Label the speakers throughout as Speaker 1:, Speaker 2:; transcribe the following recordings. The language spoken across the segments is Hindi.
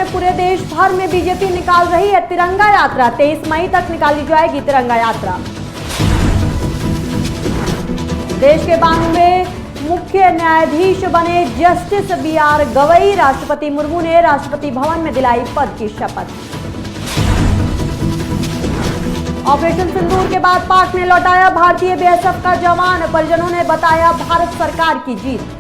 Speaker 1: में पूरे देश भर में बीजेपी निकाल रही है तिरंगा यात्रा। 23 मई तक निकाली जाएगी तिरंगा यात्रा। देश के 92वें मुख्य न्यायाधीश बने जस्टिस BR गवई। राष्ट्रपति मुर्मू ने राष्ट्रपति भवन में दिलाई पद की शपथ। ऑपरेशन सिंदूर के बाद पाक ने लौटाया भारतीय BSF का जवान। परिजनों ने बताया भारत सरकार की जीत।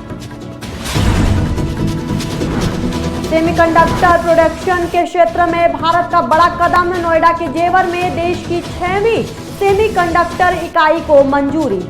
Speaker 1: सेमीकंडक्टर प्रोडक्शन के क्षेत्र में भारत का बड़ा कदम। नोएडा के जेवर में देश की 6वीं सेमीकंडक्टर इकाई को मंजूरी।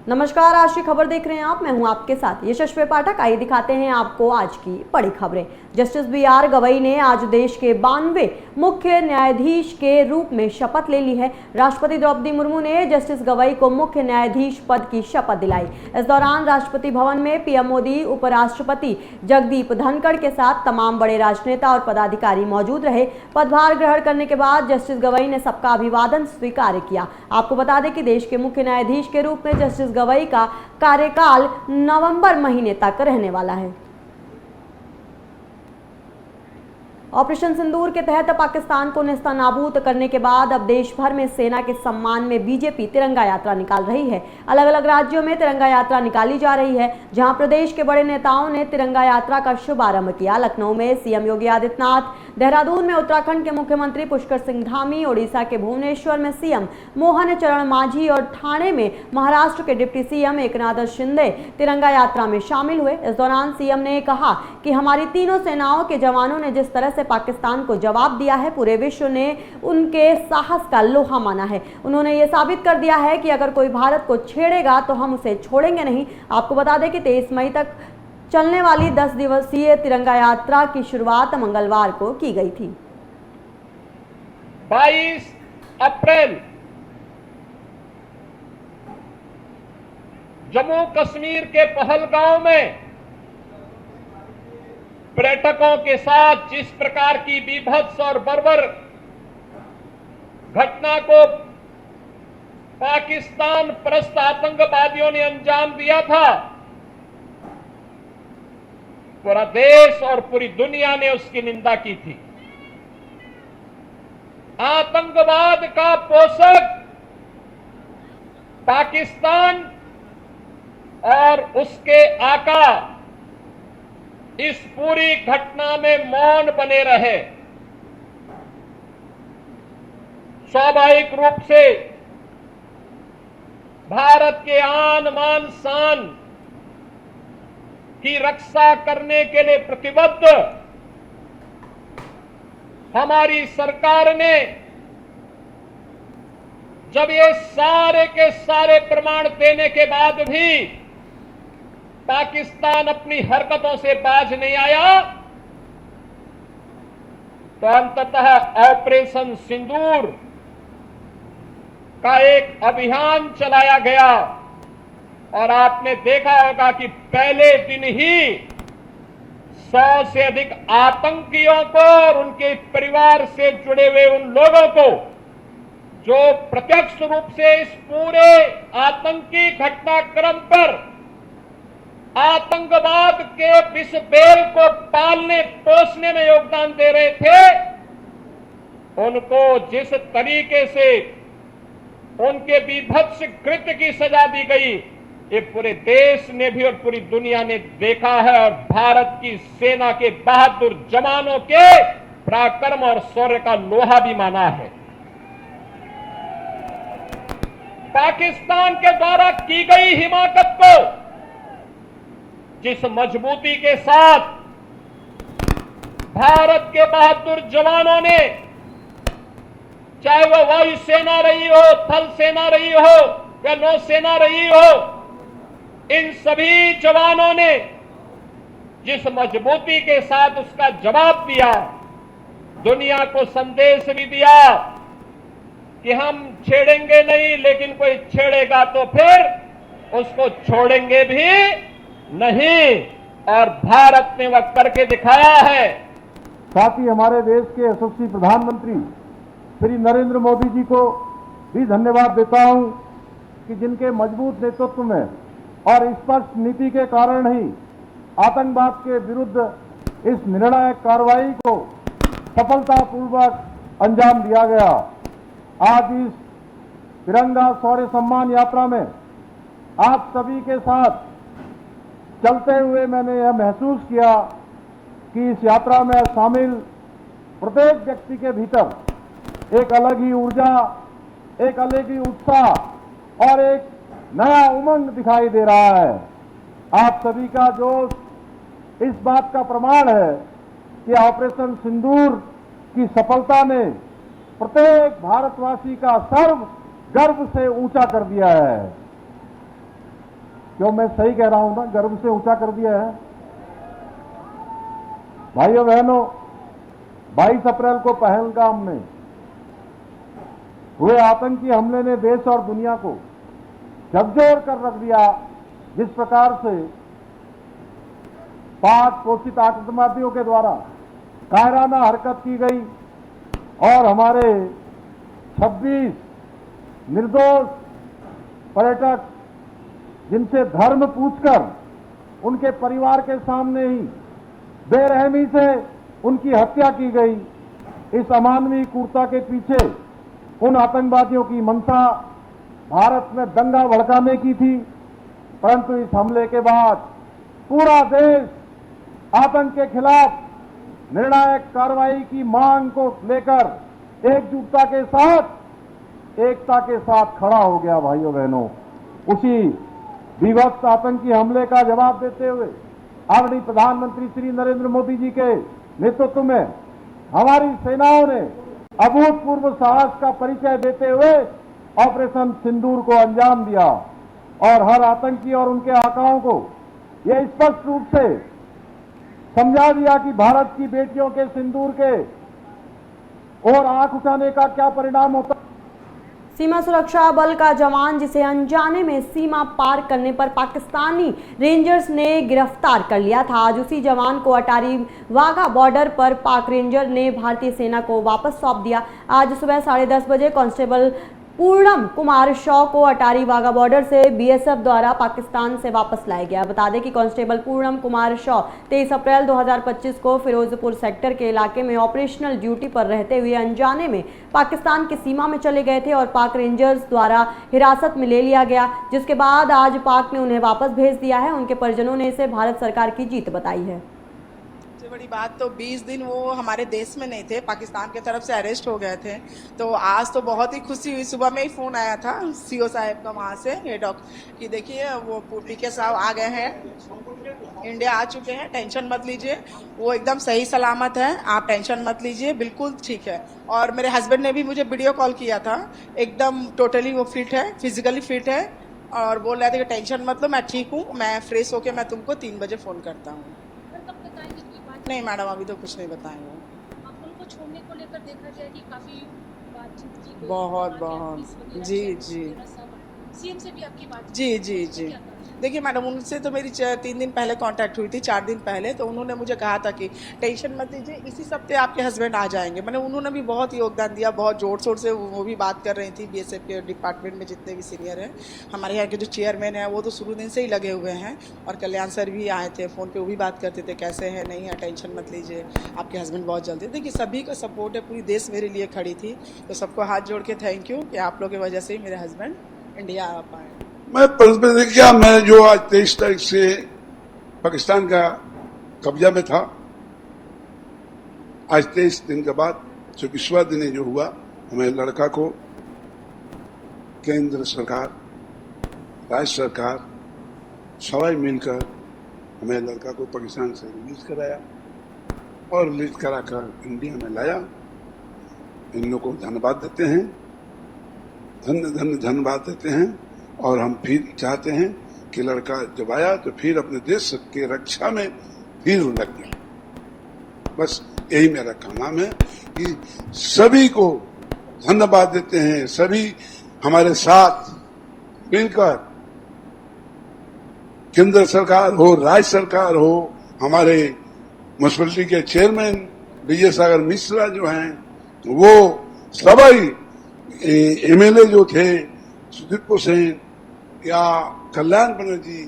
Speaker 1: नमस्कार, आज की खबर देख रहे हैं आप। मैं हूं आपके साथ यशस्वी पाठक। आइए दिखाते हैं आपको आज की बड़ी खबरें। जस्टिस BR गवई ने आज देश के 92वें मुख्य न्यायाधीश के रूप में शपथ ले ली है। राष्ट्रपति द्रौपदी मुर्मू ने जस्टिस गवई को मुख्य न्यायाधीश पद की शपथ दिलाई। इस दौरान राष्ट्रपति भवन में PM मोदी, उपराष्ट्रपति जगदीप धनखड़ के साथ तमाम बड़े राजनेता और पदाधिकारी मौजूद रहे। पदभार ग्रहण करने के बाद जस्टिस गवई ने सबका अभिवादन स्वीकार किया। आपको बता दें कि देश के मुख्य न्यायाधीश के रूप में जस्टिस गवई का कार्यकाल नवंबर महीने तक रहने वाला है। ऑपरेशन सिंदूर के तहत पाकिस्तान को नेस्तनाबूद करने के बाद अब देश भर में सेना के सम्मान में बीजेपी तिरंगा यात्रा निकाल रही है। अलग अलग राज्यों में तिरंगा यात्रा निकाली जा रही है, जहां प्रदेश के बड़े नेताओं ने तिरंगा यात्रा का शुभारंभ किया। लखनऊ में CM योगी आदित्यनाथ, देहरादून में उत्तराखंड के मुख्यमंत्री पुष्कर सिंह धामी, ओडिशा के भुवनेश्वर में CM मोहन चरण मांझी और ठाणे में महाराष्ट्र के डिप्टी CM एकनाथ शिंदे तिरंगा यात्रा में शामिल हुए। इस दौरान CM ने कहा कि हमारी तीनों सेनाओं के जवानों ने जिस तरह से पाकिस्तान को जवाब दिया है, पूरे विश्व ने उनके साहस का लोहा माना है। उन्होंने ये साबित कर दिया है कि अगर कोई भारत को छेड़ेगा तो हम उसे छोड़ेंगे नहीं। आपको बता दें कि 23 मई तक चलने वाली 10 दिवसीय तिरंगा यात्रा की शुरुआत मंगलवार को की गई थी।
Speaker 2: 22 अप्रैल जम्मू कश्मीर के पहलगांव में पर्यटकों के साथ जिस प्रकार की बीभत्स और बर्बर घटना को पाकिस्तान परस्त आतंकवादियों ने अंजाम दिया था, पूरा देश और पूरी दुनिया ने उसकी निंदा की थी। आतंकवाद का पोषक पाकिस्तान और उसके आका इस पूरी घटना में मौन बने रहे। स्वाभाविक रूप से भारत के आन मान शान की रक्षा करने के लिए प्रतिबद्ध हमारी सरकार ने जब ये सारे के सारे प्रमाण देने के बाद भी पाकिस्तान अपनी हरकतों से बाज नहीं आया, तो अंततः ऑपरेशन सिंदूर का एक अभियान चलाया गया और आपने देखा होगा कि पहले दिन ही 100 से अधिक आतंकियों को और उनके परिवार से जुड़े हुए उन लोगों को जो प्रत्यक्ष रूप से इस पूरे आतंकी घटनाक्रम पर आतंकवाद के विष बेल को पालने पोषने में योगदान दे रहे थे, उनको जिस तरीके से उनके बीभत्स कृत्य की सजा दी गई, ये पूरे देश ने भी और पूरी दुनिया ने देखा है और भारत की सेना के बहादुर जवानों के पराक्रम और शौर्य का लोहा भी माना है। पाकिस्तान के द्वारा की गई हिमाकत को जिस मजबूती के साथ भारत के बहादुर जवानों ने, चाहे वो वायुसेना रही हो, थल सेना रही हो या नौसेना रही हो, इन सभी जवानों ने जिस मजबूती के साथ उसका जवाब दिया, दुनिया को संदेश भी दिया कि हम छेड़ेंगे नहीं, लेकिन कोई छेड़ेगा तो फिर उसको छोड़ेंगे भी नहीं, और भारत ने वह करके दिखाया है।
Speaker 3: साथ ही हमारे देश के यशस्वी प्रधानमंत्री श्री नरेंद्र मोदी जी को भी धन्यवाद देता हूं कि जिनके मजबूत नेतृत्व में और स्पष्ट नीति के कारण ही आतंकवाद के विरुद्ध इस निर्णायक कार्रवाई को सफलतापूर्वक अंजाम दिया गया। आज इस तिरंगा शौर्य सम्मान यात्रा में आप सभी के साथ चलते हुए मैंने यह महसूस किया कि इस यात्रा में शामिल प्रत्येक व्यक्ति के भीतर एक अलग ही ऊर्जा, एक अलग ही उत्साह और एक नया उमंग दिखाई दे रहा है। आप सभी का जोश इस बात का प्रमाण है कि ऑपरेशन सिंदूर की सफलता ने प्रत्येक भारतवासी का सर्व गर्व से ऊंचा कर दिया है। क्यों मैं सही कह रहा हूं ना, गर्व से ऊंचा कर दिया है। भाइयों बहनों, 22 अप्रैल को पहलगाम में हुए आतंकी हमले ने देश और दुनिया को झकझोर कर रख दिया। जिस प्रकार से पाक पोषित आतंकवादियों के द्वारा कायराना हरकत की गई और हमारे 26 निर्दोष पर्यटक, जिनसे धर्म पूछकर उनके परिवार के सामने ही बेरहमी से उनकी हत्या की गई, इस अमानवीय क्रूरता के पीछे उन आतंकवादियों की मंशा भारत में दंगा भड़काने की थी। परंतु इस हमले के बाद पूरा देश आतंक के खिलाफ निर्णायक कार्रवाई की मांग को लेकर एकजुटता के साथ, एकता के साथ खड़ा हो गया। भाइयों बहनों, उसी विभत्स आतंकी हमले का जवाब देते हुए आदरणीय प्रधानमंत्री श्री नरेंद्र मोदी जी के नेतृत्व में हमारी सेनाओं ने अभूतपूर्व साहस का परिचय देते हुए ऑपरेशन सिंदूर को अंजाम दिया और हर आतंकी और उनके आकाओं को यह स्पष्ट रूप से समझा दिया कि भारत की बेटियों के सिंदूर के और आंख उठाने का क्या परिणाम होता है।
Speaker 1: सीमा सुरक्षा बल का जवान जिसे अनजाने में सीमा पार करने पर पाकिस्तानी रेंजर्स ने गिरफ्तार कर लिया था, आज उसी जवान को अटारी वाघा बॉर्डर पर पाक रेंजर ने भारतीय सेना को वापस सौंप दिया। आज सुबह 10:30 बजे कांस्टेबल पूर्णम कुमार शॉ को अटारी वाघा बॉर्डर से बीएसएफ द्वारा पाकिस्तान से वापस लाया गया। बता दें कि कांस्टेबल पूर्णम कुमार शॉ 23 अप्रैल 2025 को फिरोजपुर सेक्टर के इलाके में ऑपरेशनल ड्यूटी पर रहते हुए अनजाने में पाकिस्तान की सीमा में चले गए थे और पाक रेंजर्स द्वारा हिरासत में ले लिया गया, जिसके बाद आज पाक ने उन्हें वापस भेज दिया है। उनके परिजनों ने इसे भारत सरकार की जीत बताई है।
Speaker 4: सबसे बड़ी बात तो 20 दिन वो हमारे देश में नहीं थे, पाकिस्तान की तरफ से अरेस्ट हो गए थे। तो आज तो बहुत ही खुशी हुई। सुबह में ही फ़ोन आया था सीओ साहब का वहाँ से, ये कि देखिए वो पीके साहब आ गए हैं, इंडिया आ चुके हैं, टेंशन मत लीजिए, वो एकदम सही सलामत है, आप टेंशन मत लीजिए, बिल्कुल ठीक है। और मेरे हस्बैंड ने भी मुझे वीडियो कॉल किया था, एकदम टोटली वो फिट है, फिजिकली फिट है और बोल रहे थे कि टेंशन मत लो, मैं ठीक हूँ, मैं फ्रेश होकर मैं तुमको 3 बजे फ़ोन करता हूँ। नहीं मैडम, अभी तो कुछ नहीं बताएंगे।
Speaker 5: उनको छोड़ने को लेकर देखा जाए कि काफी बातचीत की गई,
Speaker 4: बहुत जी
Speaker 5: सीएम से भी आपकी बात
Speaker 4: जी। देखिए मैडम, उनसे तो मेरी 3 दिन पहले कांटेक्ट हुई थी, 4 दिन पहले। तो उन्होंने मुझे कहा था कि टेंशन मत लीजिए, इसी सप्ते आपके हस्बैंड आ जाएंगे। मैंने उन्होंने भी बहुत योगदान दिया, बहुत जोर शोर से वो भी बात कर रही थी। बीएसएफ के डिपार्टमेंट में जितने भी सीनियर हैं, हमारे यहाँ के जो चेयरमैन हैं वो तो शुरू दिन से ही लगे हुए हैं। और कल्याण सर भी आए थे, फ़ोन पर वो भी बात करते थे कैसे हैं, नहीं है, टेंशन मत लीजिए, आपके हस्बैंड बहुत जल्दी। देखिए सभी का सपोर्ट है, पूरी देश मेरे लिए खड़ी थी। तो सबको हाथ जोड़ के थैंक यू कि आप लोगों की वजह से ही मेरे हस्बैंड इंडिया आ पाए।
Speaker 6: मैं जो आज 23 तारीख से पाकिस्तान का कब्जा में था, आज 23 दिन के बाद 24वां दिन जो हुआ, हमें लड़का को केंद्र सरकार, राज्य सरकार सवाई मिलकर हमें लड़का को पाकिस्तान से रिलीज कराया और रिलीज कराकर इंडिया में लाया। इन लोगों को धन्यवाद देते हैं, धन्यवाद देते हैं। और हम फिर चाहते हैं कि लड़का जब आया तो फिर अपने देश के रक्षा में फिर लग गया। बस यही मेरा काम है कि सभी को धन्यवाद देते हैं, सभी हमारे साथ मिलकर, केंद्र सरकार हो, राज्य सरकार हो, हमारे म्युनिसिपैलिटी के चेयरमैन विजय सागर मिश्रा जो हैं, वो सभी एमएलए जो थे, सुदीप हुसैन या कल्याण बनर्जी,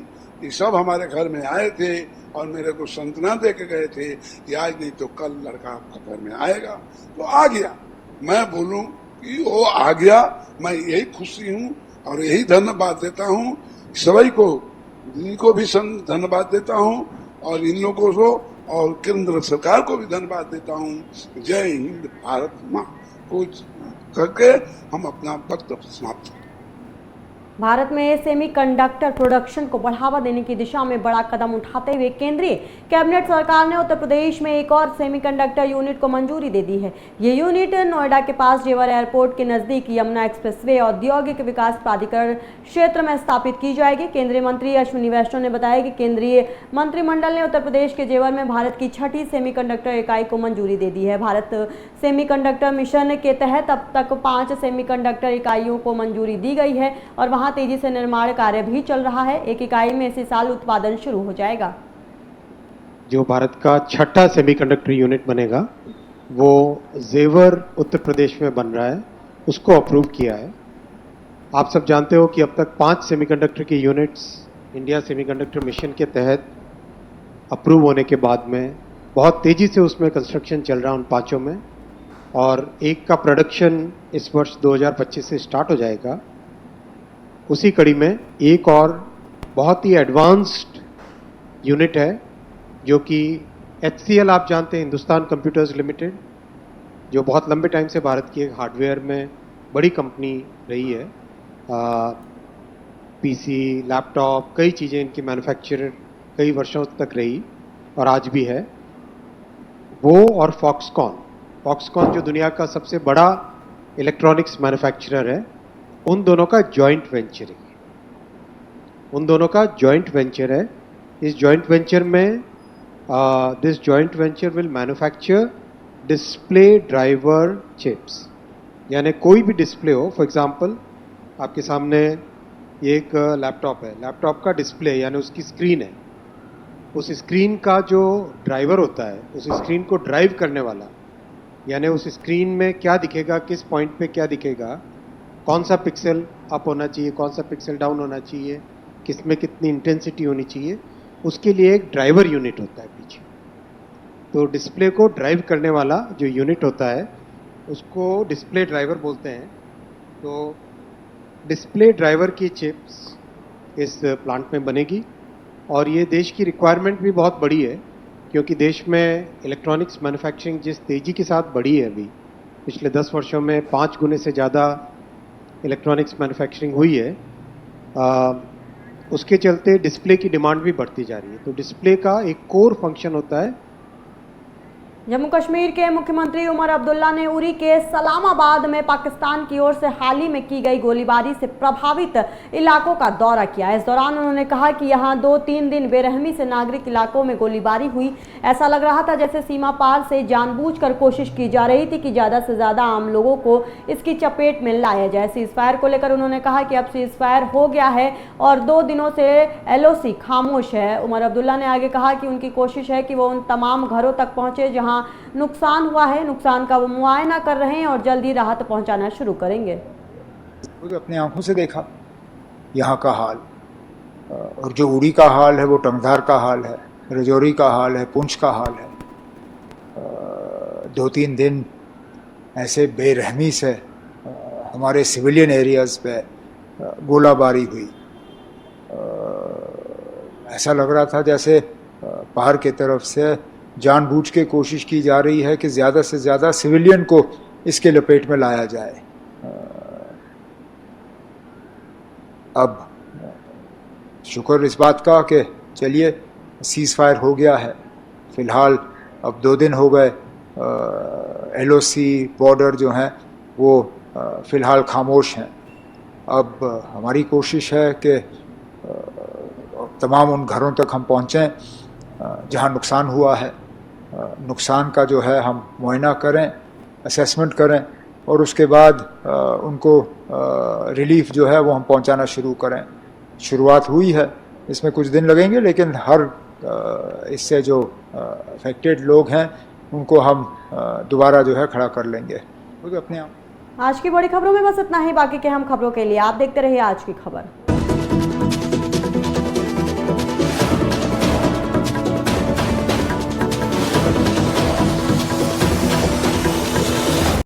Speaker 6: ये सब हमारे घर में आए थे और मेरे को सांत्वना दे के गए थे कि आज नहीं तो कल लड़का आपका घर में आएगा, तो आ गया। मैं बोलूं कि वो आ गया, मैं यही खुशी हूं और यही धन्यवाद देता हूं सभी को, इनको भी धन्यवाद देता हूं और इन लोगों को और केंद्र सरकार को भी धन्यवाद देता हूं। जय हिंद, भारत माँ को करके हम अपना वक्तव्य समाप्त करें।
Speaker 1: भारत में सेमीकंडक्टर प्रोडक्शन को बढ़ावा देने की दिशा में बड़ा कदम उठाते हुए केंद्रीय कैबिनेट सरकार ने उत्तर प्रदेश में एक और सेमीकंडक्टर यूनिट को मंजूरी दे दी है। ये यूनिट नोएडा के पास जेवर एयरपोर्ट के नजदीक यमुना एक्सप्रेसवे औद्योगिक विकास प्राधिकरण क्षेत्र में स्थापित की जाएगी। केंद्रीय मंत्री अश्विनी वैष्णव ने बताया कि केंद्रीय मंत्रिमंडल ने उत्तर प्रदेश के जेवर में भारत की 6ठी सेमीकंडक्टर इकाई को मंजूरी दे दी है। भारत सेमीकंडक्टर मिशन के तहत अब तक 5 सेमीकंडक्टर इकाइयों को मंजूरी दी गई है और वहां तेजी से निर्माण कार्य भी चल रहा है। एक इकाई में इसी साल उत्पादन शुरू हो जाएगा।
Speaker 7: जो भारत का 6ठा सेमीकंडक्टर यूनिट बनेगा वो जेवर उत्तर प्रदेश में बन रहा है, उसको अप्रूव किया है। आप सब जानते हो कि अब तक 5 सेमीकंडक्टर के यूनिट्स इंडिया सेमीकंडक्टर मिशन के तहत अप्रूव होने के बाद में बहुत तेजी से उसमें कंस्ट्रक्शन चल रहा है उन 5 में, और एक का प्रोडक्शन इस वर्ष 2025 से स्टार्ट हो जाएगा। उसी कड़ी में एक और बहुत ही एडवांस्ड यूनिट है जो कि HCL आप जानते हैं, हिंदुस्तान कंप्यूटर्स लिमिटेड, जो बहुत लंबे टाइम से भारत की एक हार्डवेयर में बड़ी कंपनी रही है। PC, लैपटॉप, कई चीज़ें इनकी मैन्युफैक्चरर कई वर्षों तक रही और आज भी है। वो और फॉक्सकॉन जो दुनिया का सबसे बड़ा इलेक्ट्रॉनिक्स मैन्युफैक्चरर है, उन दोनों का जॉइंट वेंचर है। इस जॉइंट वेंचर में this joint venture will manufacture display driver chips, यानी कोई भी डिस्प्ले हो। फॉर एग्जांपल आपके सामने ये एक लैपटॉप है, लैपटॉप का डिस्प्ले यानी उसकी स्क्रीन है, उस स्क्रीन का जो ड्राइवर होता है, उस स्क्रीन को ड्राइव करने वाला, यानी उस स्क्रीन में क्या दिखेगा, किस पॉइंट पे क्या दिखेगा, कौन सा पिक्सल अप होना चाहिए, कौन सा पिक्सल डाउन होना चाहिए, किस में कितनी इंटेंसिटी होनी चाहिए, उसके लिए एक ड्राइवर यूनिट होता है पीछे। तो डिस्प्ले को ड्राइव करने वाला जो यूनिट होता है उसको डिस्प्ले ड्राइवर बोलते हैं। तो डिस्प्ले ड्राइवर की चिप्स इस प्लांट में बनेगी और ये देश की रिक्वायरमेंट भी बहुत बड़ी है, क्योंकि देश में इलेक्ट्रॉनिक्स मैन्युफैक्चरिंग जिस तेज़ी के साथ बढ़ी है अभी पिछले 10 वर्षों में 5 गुने से ज़्यादा इलेक्ट्रॉनिक्स मैन्युफैक्चरिंग हुई है, उसके चलते डिस्प्ले की डिमांड भी बढ़ती जा रही है। तो डिस्प्ले का एक कोर फंक्शन होता है।
Speaker 1: जम्मू कश्मीर के मुख्यमंत्री उमर अब्दुल्ला ने उरी के सलामाबाद में पाकिस्तान की ओर से हाल ही में की गई गोलीबारी से प्रभावित इलाकों का दौरा किया। इस दौरान उन्होंने कहा कि यहां 2-3 दिन बेरहमी से नागरिक इलाकों में गोलीबारी हुई। ऐसा लग रहा था जैसे सीमा पार से जानबूझकर कोशिश की जा रही थी कि ज़्यादा से ज़्यादा आम लोगों को इसकी चपेट में लाया जाए। सीज़फायर को लेकर उन्होंने कहा कि अब सीज़फायर हो गया है और 2 दिनों से LOC खामोश है। उमर अब्दुल्ला ने आगे कहा कि उनकी कोशिश है कि वो उन तमाम घरों तक पहुँचे जहाँ नुकसान हुआ है, नुकसान का वो मुआयना कर रहे हैं और जल्द ही राहत पहुंचाना शुरू करेंगे।
Speaker 8: अपनी आंखों से देखा यहाँ का हाल, और जो उड़ी का हाल है वो टंगधार का हाल है, रजौरी का हाल है, पुंछ का हाल है। 2-3 दिन ऐसे बेरहमी से हमारे सिविलियन एरियाज़ पे गोलाबारी हुई। ऐसा लग रहा था जैसे पार की तरफ से जानबूझ के कोशिश की जा रही है कि ज़्यादा से ज़्यादा सिविलियन को इसके लपेट में लाया जाए। अब शुक्र इस बात का कि चलिए सीज़ फायर हो गया है। फ़िलहाल अब 2 दिन हो गए, LOC बॉर्डर जो हैं वो फ़िलहाल खामोश हैं। अब हमारी कोशिश है कि तमाम उन घरों तक हम पहुँचें जहाँ नुकसान हुआ है, नुकसान का जो है हम मुआयना करें, असेसमेंट करें और उसके बाद उनको रिलीफ जो है वो हम पहुंचाना शुरू करें। शुरुआत हुई है, इसमें कुछ दिन लगेंगे, लेकिन हर इससे जो अफेक्टेड लोग हैं उनको हम दोबारा जो है खड़ा कर लेंगे। क्योंकि अपने आप
Speaker 1: आज की बड़ी खबरों में बस इतना ही। बाकी के हम खबरों के लिए आप देखते रहिए आज की खबर।